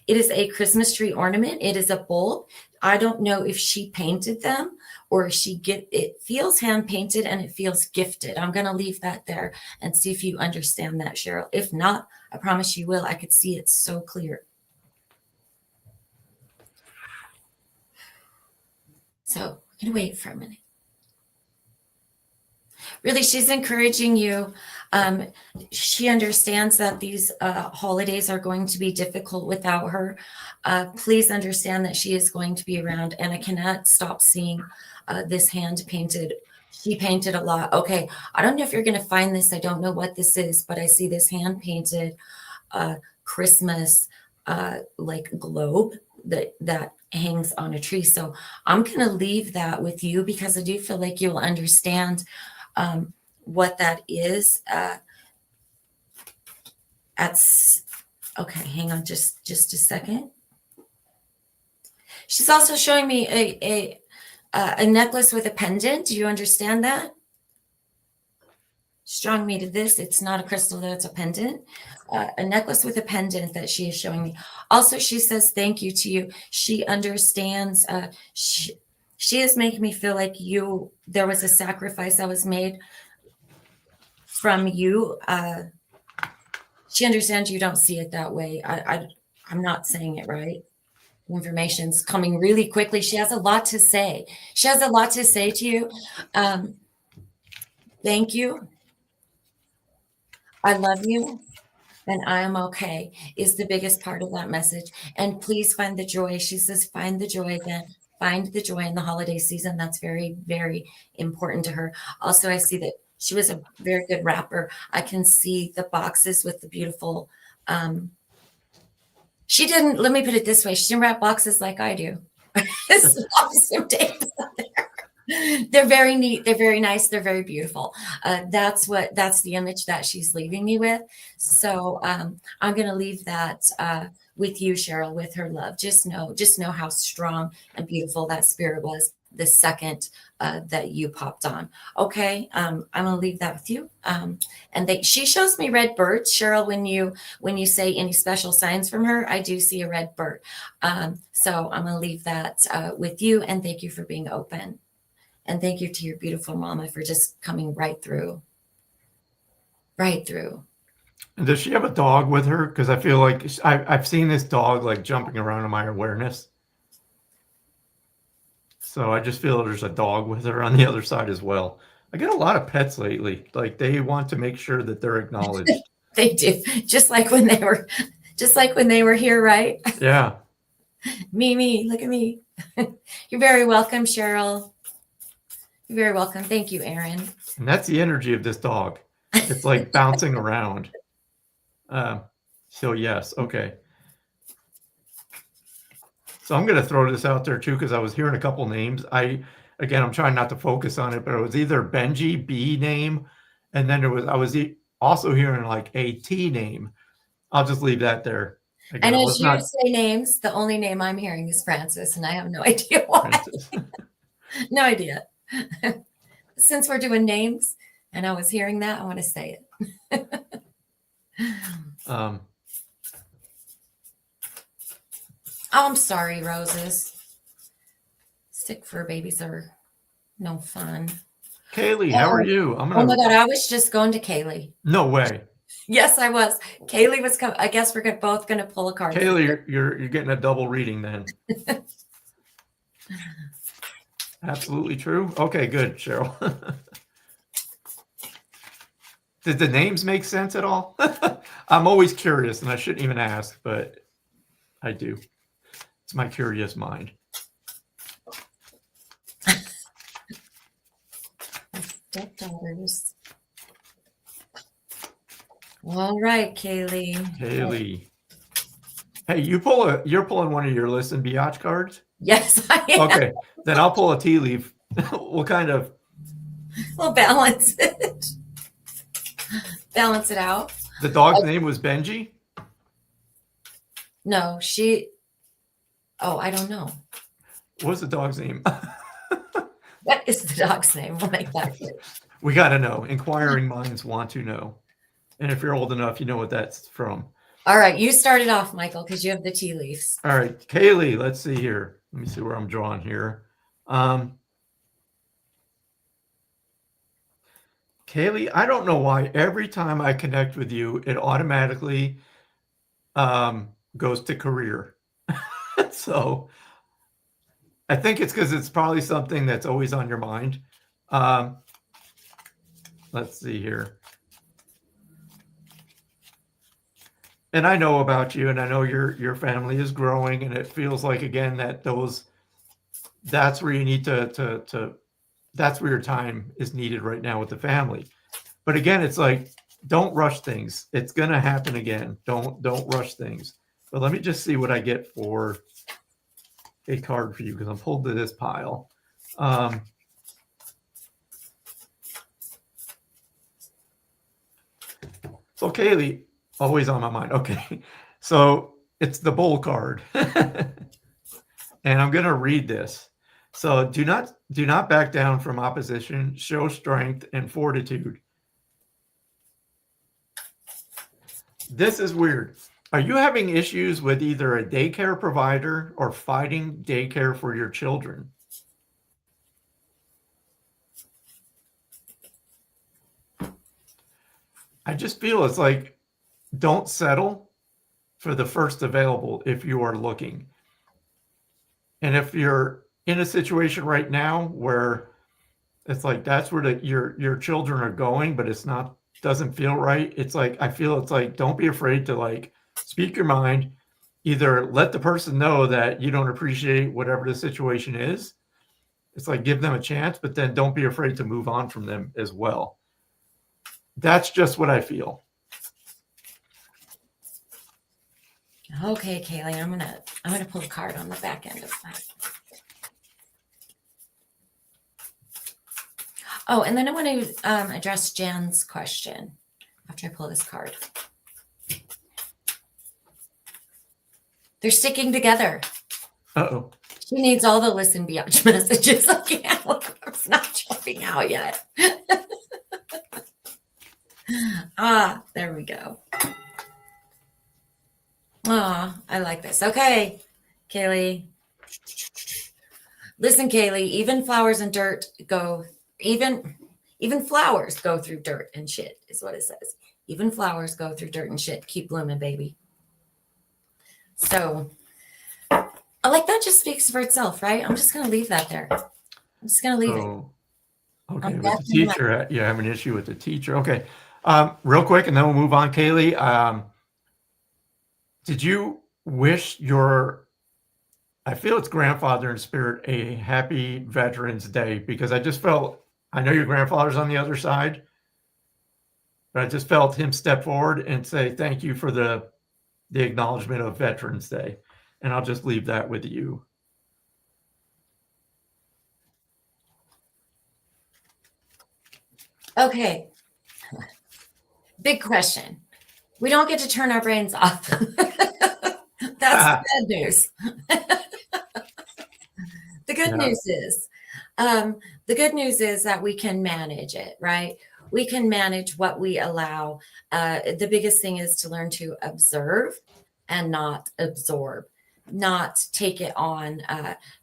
Speaker 2: is a Christmas tree ornament. It is a bulb. I don't know if she painted them or it feels hand painted and it feels gifted. I'm going to leave that there and see if you understand that, Cheryl. If not, I promise you will. I could see it so clear. So we're going to wait for a minute. Really, she's encouraging you. She understands that these holidays are going to be difficult without her. Please understand that she is going to be around, and I cannot stop seeing this hand painted. She painted a lot. Okay, I don't know if you're going to find this. I don't know what this is, but I see this hand painted Christmas like globe that hangs on a tree. So I'm going to leave that with you because I do feel like you'll understand what that is. Okay, hang on just a second. She's also showing me a necklace with a pendant. Do you understand that? She's drawing me to this. It's not a crystal, though. It's a pendant. A necklace with a pendant that she is showing me. Also, she says thank you to you. She understands. She is making me feel like there was a sacrifice that was made from you. She understands you don't see it that way. I'm not saying it right. Information's coming really quickly. She has a lot to say. She has a lot to say to you. Thank you. I love you. And I am okay is the biggest part of that message. And please find the joy. She says, find the joy again. Find the joy in the holiday season. That's very, very important to her. Also, I see that she was a very good rapper. I can see the boxes with the beautiful, she didn't, let me put it this way. She didn't wrap boxes like I do. Some tapes out there. They're very neat. They're very nice. They're very beautiful. That's the image that she's leaving me with. So I'm going to leave that with you, Cheryl, with her love. Just know how strong and beautiful that spirit was the second that you popped on. Okay. I'm going to leave that with you. And she shows me red birds, Cheryl, when you say any special signs from her, I do see a red bird. So I'm going to leave that with you, and thank you for being open. And thank you to your beautiful mama for just coming right through. Right through.
Speaker 3: And does she have a dog with her? Because I feel like I've seen this dog like jumping around in my awareness. So I just feel there's a dog with her on the other side as well. I get a lot of pets lately. Like they want to make sure that they're acknowledged.
Speaker 2: They do. Just like when they were here, right?
Speaker 3: Yeah.
Speaker 2: Me, look at me. You're very welcome, Cheryl. You're very welcome. Thank you, Aaron.
Speaker 3: And that's the energy of this dog. It's like bouncing around. So yes, okay. So I'm going to throw this out there too, because I was hearing a couple names. I'm trying not to focus on it, but it was either Benji, B name, and then I was also hearing like a T name. I'll just leave that there.
Speaker 2: Again, and as you say names, the only name I'm hearing is Francis, and I have no idea why. No idea. Since we're doing names and I was hearing that, I want to say it. I'm sorry, Roses. Stick fur babies are no fun.
Speaker 3: Kaylee, how are you?
Speaker 2: Oh my God, I was just going to Kaylee.
Speaker 3: No way.
Speaker 2: Yes, I was. Kaylee was coming. I guess we're both going to pull a card.
Speaker 3: Kaylee, you're getting a double reading then. Absolutely true. Okay, good, Cheryl. Did the names make sense at all? I'm always curious, and I shouldn't even ask, but I do. It's my curious mind.
Speaker 2: Stepdaughters. All right, Kaylee.
Speaker 3: Kaylee. Hey, you're pulling one of your listen biatch cards?
Speaker 2: Yes, I am.
Speaker 3: Okay, then I'll pull a tea leaf. We'll
Speaker 2: balance it. Balance it out.
Speaker 3: The dog's name was Benji?
Speaker 2: No, I don't know.
Speaker 3: What's the dog's name?
Speaker 2: What is the dog's name? We'll make that clear.
Speaker 3: We got to know. Inquiring minds want to know. And if you're old enough, you know what that's from.
Speaker 2: All right. You started off, Michael, because you have the tea leaves.
Speaker 3: All right. Kaylee, let's see here. Let me see where I'm drawing here. Kaylee, I don't know why every time I connect with you, it automatically goes to career. So I think it's because it's probably something that's always on your mind. Let's see here. And I know about you, and I know your family is growing, and it feels like, again, that that's where you need to that's where your time is needed right now with the family. But again, it's like, don't rush things. It's going to happen again. Don't rush things. But let me just see what I get for a card for you, because I'm pulled to this pile. So Kaylee, always on my mind. Okay. So it's the bull card. And I'm going to read this. So do not back down from opposition. Show strength and fortitude. This is weird. Are you having issues with either a daycare provider or fighting daycare for your children? I just feel it's like, don't settle for the first available if you are looking. And if you're in a situation right now where it's like that's where your children are going, but it's not, doesn't feel right. It's like, I feel it's like, don't be afraid to like speak your mind. Either let the person know that you don't appreciate whatever the situation is. It's like, give them a chance, but then don't be afraid to move on from them as well. That's just what I feel.
Speaker 2: Okay, Kaylee, I'm gonna pull a card on the back end of that. Oh, and then I want to address Jan's question after I pull this card. They're sticking together.
Speaker 3: Uh-oh.
Speaker 2: She needs all the listen biatch messages. I can't look. It's not jumping out yet. There we go. I like this. Okay, Kaylee. Listen, Kaylee, even flowers and dirt go, even flowers go through dirt and shit, is what it says. Even flowers go through dirt and shit. Keep blooming, baby. So, like, that just speaks for itself, right? I'm just going to leave that there. I'm just going to leave it.
Speaker 3: Okay, with the teacher, you have an issue with the teacher. Okay. Real quick, and then we'll move on, Kaylee. Did you wish I feel it's grandfather in spirit, a happy Veterans Day? Because I just felt, I know your grandfather's on the other side, but I just felt him step forward and say thank you for the acknowledgement of Veterans Day. And I'll just leave that with you.
Speaker 2: Okay. Big question. We don't get to turn our brains off. That's the bad news. The good news is that we can manage it, right? We can manage what we allow. The biggest thing is to learn to observe and not absorb, not take it on,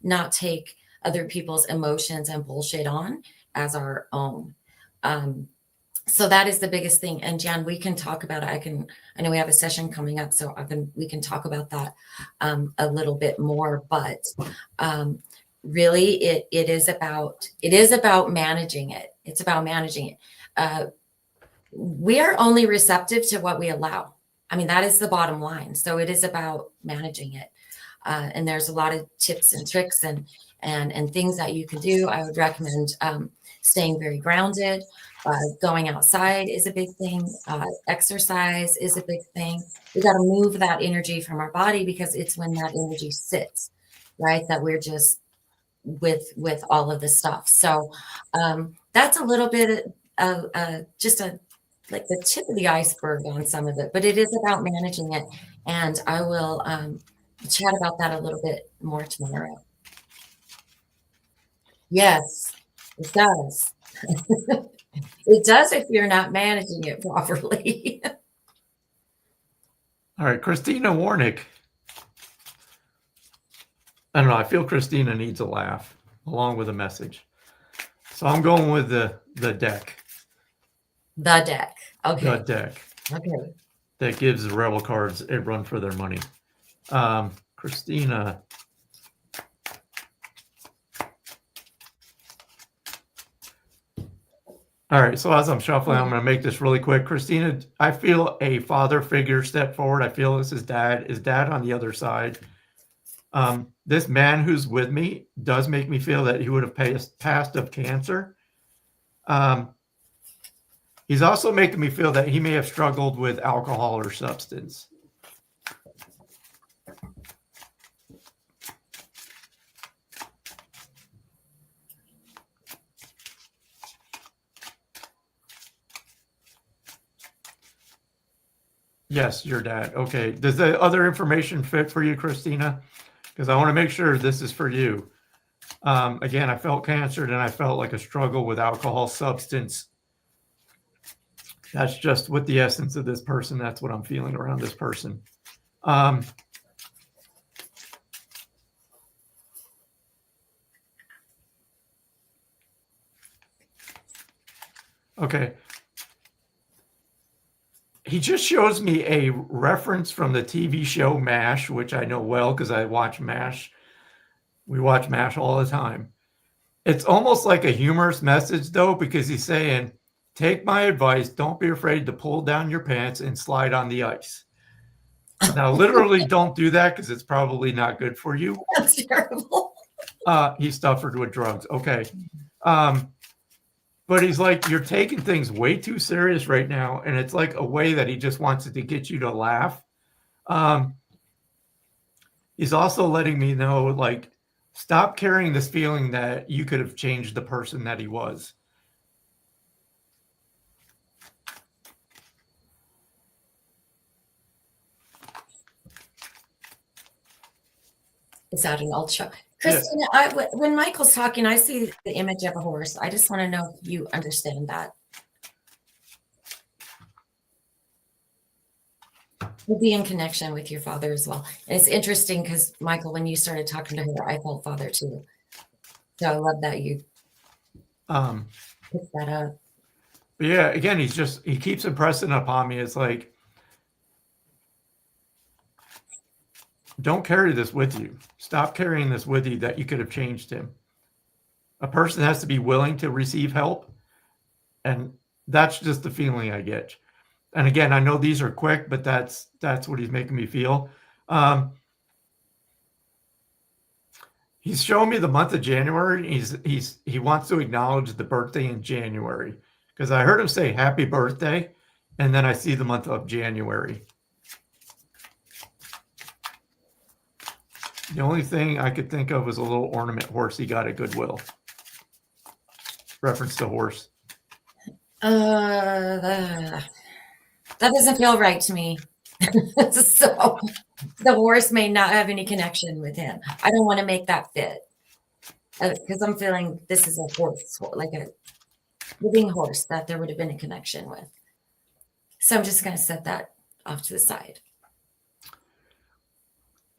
Speaker 2: not take other people's emotions and bullshit on as our own. So that is the biggest thing. And Jan, we can talk about it. I know we have a session coming up, so we can talk about that a little bit more, but really it is about managing it. It's about managing it. We are only receptive to what we allow. I mean, that is the bottom line. So it is about managing it. And there's a lot of tips and tricks and things that you can do. I would recommend staying very grounded. Going outside is a big thing. Exercise is a big thing. We got to move that energy from our body, because it's when that energy sits, right, that we're just with all of the stuff. So that's a little bit of just like the tip of the iceberg on some of it, but it is about managing it. And I will chat about that a little bit more tomorrow. Yes, it does. It does if you're not managing it properly.
Speaker 3: All right, Christina Warnick. I don't know. I feel Christina needs a laugh along with a message. So I'm going with the deck.
Speaker 2: The deck. Okay.
Speaker 3: The deck.
Speaker 2: Okay.
Speaker 3: That gives the rebel cards a run for their money. Christina. All right, so as I'm shuffling, I'm going to make this really quick. Christina, I feel a father figure step forward. I feel this is dad. Is dad on the other side? This man who's with me does make me feel that he would have passed of cancer. He's also making me feel that he may have struggled with alcohol or substance. Yes, your dad. Okay. Does the other information fit for you, Christina? Because I want to make sure this is for you. Again, I felt cancered and I felt like a struggle with alcohol, substance. That's just with the essence of this person. That's what I'm feeling around this person. Okay. He just shows me a reference from the TV show MASH, which I know well because I watch MASH. We watch MASH all the time. It's almost like a humorous message, though, because he's saying, take my advice. Don't be afraid to pull down your pants and slide on the ice. Now, literally don't do that because it's probably not good for you.
Speaker 2: That's terrible.
Speaker 3: He suffered with drugs. Okay. But he's like, you're taking things way too serious right now. And it's like a way that he just wants to get you to laugh. He's also letting me know, like, stop carrying this feeling that you could have changed the person that he was.
Speaker 2: Is that an old show? Christina, when Michael's talking, I see the image of a horse. I just want to know if you understand that. We'll be in connection with your father as well. And it's interesting because, Michael, when you started talking to her, I felt father too. So I love that you picked that up.
Speaker 3: But yeah, again, he keeps impressing upon me. It's like, don't carry this with you. Stop carrying this with you that you could have changed him. A person has to be willing to receive help. And that's just the feeling I get. And again, I know these are quick, but that's what he's making me feel. He's showing me the month of January. He wants to acknowledge the birthday in January because I heard him say happy birthday. And then I see the month of January. The only thing I could think of was a little ornament horse he got at Goodwill. Reference to horse.
Speaker 2: That doesn't feel right to me. So the horse may not have any connection with him. I don't want to make that fit because I'm feeling this is a horse, like a living horse that there would have been a connection with. So I'm just going to set that off to the side.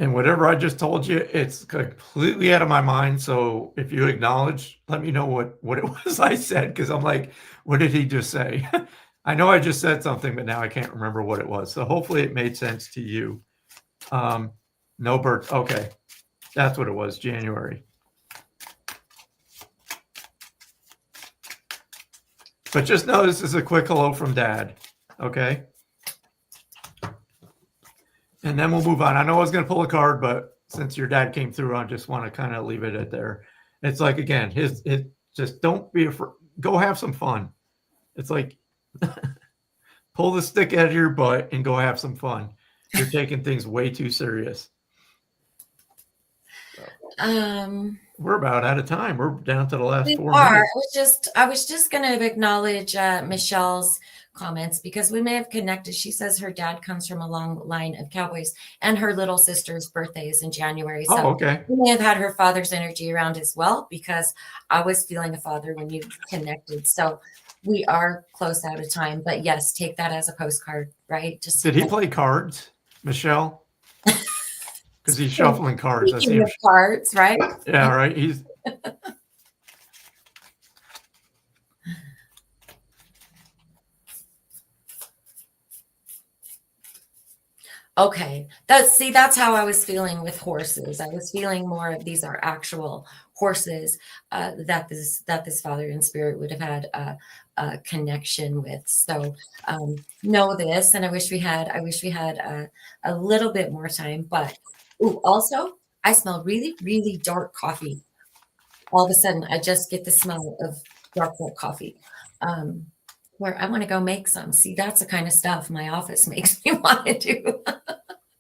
Speaker 3: And whatever I just told you, it's completely out of my mind. So if you acknowledge, let me know what it was I said, because I'm like, what did he just say? I know I just said something, but now I can't remember what it was. So hopefully it made sense to you. No birth. Okay. That's what it was, January. But just know this is a quick hello from Dad. Okay. And then we'll move on. I know I was going to pull a card, but since your dad came through, I just want to kind of leave it at there. It's like, again, just don't be afraid. Go have some fun. It's like pull the stick out of your butt and go have some fun. You're taking things way too serious. We're about out of time. We're down to the last 4 minutes.
Speaker 2: I was just going to acknowledge Michelle's comments because we may have connected. She says her dad comes from a long line of cowboys and her little sister's birthday is in January. So
Speaker 3: okay.
Speaker 2: We may have had her father's energy around as well because I was feeling a father when you connected. So we are close out of time, but yes, take that as a postcard, right?
Speaker 3: Did he play cards, Michelle? Because he's shuffling cards.
Speaker 2: Speaking of cards, right?
Speaker 3: Yeah, right. He's
Speaker 2: okay. That's how I was feeling with horses. I was feeling more of these are actual horses that this father in spirit would have had a connection with. So know this, and I wish we had a little bit more time. But also, I smell really, really dark coffee. All of a sudden, I just get the smell of dark coffee. Where I want to go make some. See, that's the kind of stuff my office makes me want to do.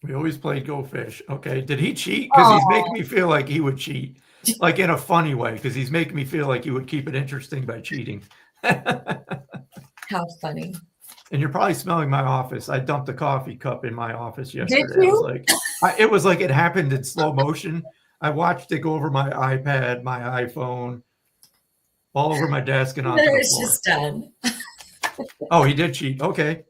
Speaker 3: We always played Go Fish. Okay. Did he cheat? Because he's making me feel like he would cheat. Like in a funny way, because he's making me feel like he would keep it interesting by cheating.
Speaker 2: How funny.
Speaker 3: And you're probably smelling my office. I dumped a coffee cup in my office yesterday.
Speaker 2: Did
Speaker 3: It was
Speaker 2: you?
Speaker 3: like, it was like it happened in slow motion. I watched it go over my iPad, my iPhone, all over my desk and onto the
Speaker 2: It's
Speaker 3: floor.
Speaker 2: just done.
Speaker 3: Oh, he did cheat. Okay.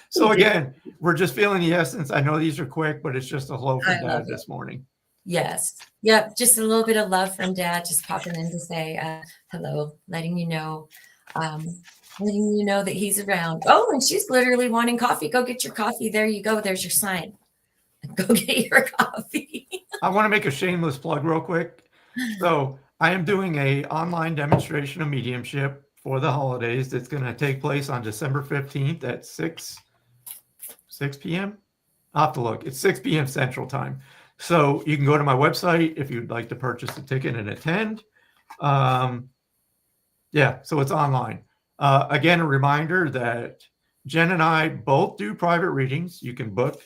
Speaker 3: So again, we're just feeling the essence. I know these are quick, but it's just a hello from
Speaker 2: I love
Speaker 3: Dad this morning.
Speaker 2: Yes. Yep. Just a little bit of love from Dad, just popping in to say hello, letting you know that he's around. Oh, and she's literally wanting coffee. Go get your coffee. There you go. There's your sign. Go get your coffee.
Speaker 3: I want to make a shameless plug real quick. So I am doing a online demonstration of mediumship for the holidays. That's going to take place on December 15th at 6 p.m. I'll have to look. It's 6 p.m. Central Time. So you can go to my website if you'd like to purchase a ticket and attend. Yeah, so it's online. Again, a reminder that Jen and I both do private readings. You can book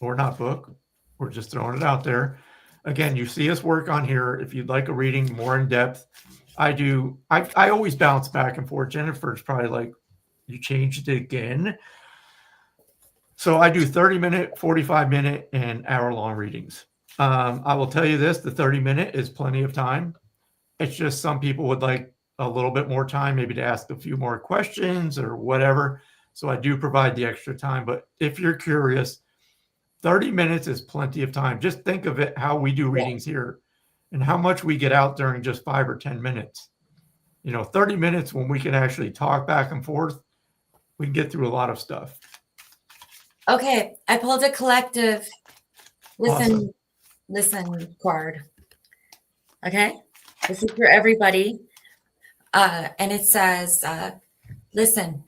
Speaker 3: or not book. We're just throwing it out there. Again, you see us work on here. If you'd like a reading more in depth, I always bounce back and forth. Jennifer's probably like, you changed it again. So I do 30-minute, 45-minute, and hour-long readings. I will tell you this, the 30-minute is plenty of time. It's just some people would like a little bit more time, maybe to ask a few more questions or whatever. So I do provide the extra time. But if you're curious, 30 minutes is plenty of time. Just think of it how we do readings here and how much we get out during just 5 or 10 minutes. 30 minutes when we can actually talk back and forth, we can get through a lot of stuff.
Speaker 2: Okay, I pulled a collective listen card. Okay, this is for everybody. And it says, listen,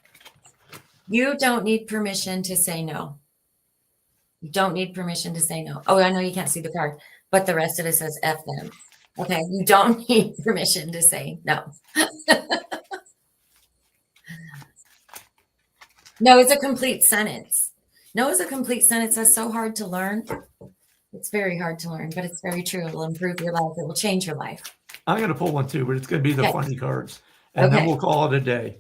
Speaker 2: you don't need permission to say no. You don't need permission to say no. Oh, I know you can't see the card, but the rest of it says F them. Okay, you don't need permission to say no. No is a complete sentence. No is a complete sentence. That's so hard to learn. It's very hard to learn, but it's very true. It will improve your life. It will change your life.
Speaker 3: I'm going to pull one too, but it's going to be the
Speaker 2: Okay.
Speaker 3: funny cards. And then we'll call it a day.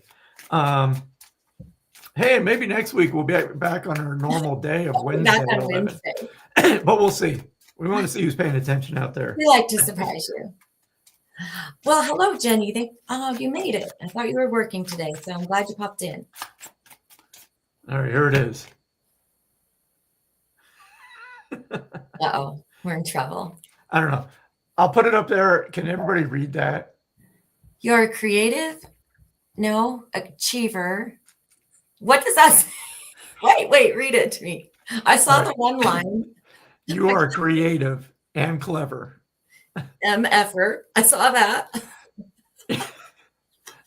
Speaker 3: Hey, maybe next week we'll be back on our normal day of Wednesday.
Speaker 2: Back on Wednesday.
Speaker 3: But we'll see. We want to see who's paying attention out there.
Speaker 2: We like to surprise you. Well, hello, Jenny. You made it. I thought you were working today, so I'm glad you popped in.
Speaker 3: All right, here it is.
Speaker 2: Uh-oh, we're in trouble.
Speaker 3: I don't know. I'll put it up there. Can everybody read that?
Speaker 2: You're a creative, achiever. What does that say? Wait, read it to me. I saw the one line.
Speaker 3: You are creative and clever.
Speaker 2: Effort. I saw that.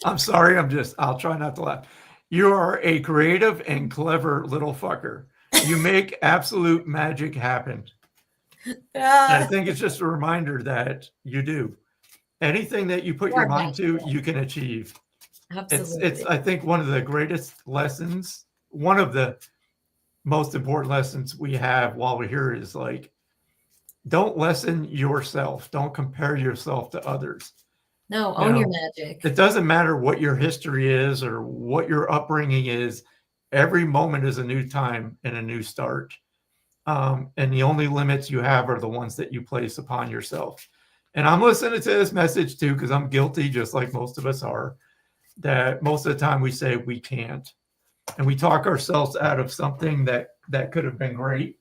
Speaker 3: I'm sorry. I'll try not to laugh. You are a creative and clever little fucker. You make absolute magic happen. And I think it's just a reminder that you do. Anything that you put your mind to, you can achieve.
Speaker 2: Absolutely.
Speaker 3: It's I think one of the greatest lessons, one of the most important lessons we have while we're here is like, don't lessen yourself. Don't compare yourself to others.
Speaker 2: No, own your magic.
Speaker 3: It doesn't matter what your history is or what your upbringing is. Every moment is a new time and a new start. And the only limits you have are the ones that you place upon yourself. And I'm listening to this message too, because I'm guilty, just like most of us are, that most of the time we say we can't. And we talk ourselves out of something that could have been great.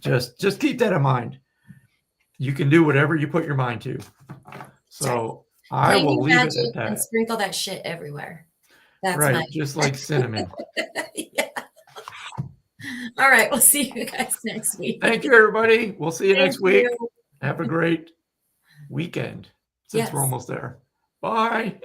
Speaker 3: Just keep that in mind. You can do whatever you put your mind to. So I will leave it at that.
Speaker 2: And sprinkle that shit everywhere. That's
Speaker 3: right, just like cinnamon.
Speaker 2: Yeah. All right, we'll see you guys next week.
Speaker 3: Thank you, everybody. We'll see you next week. Have a great weekend since we're almost there. Bye.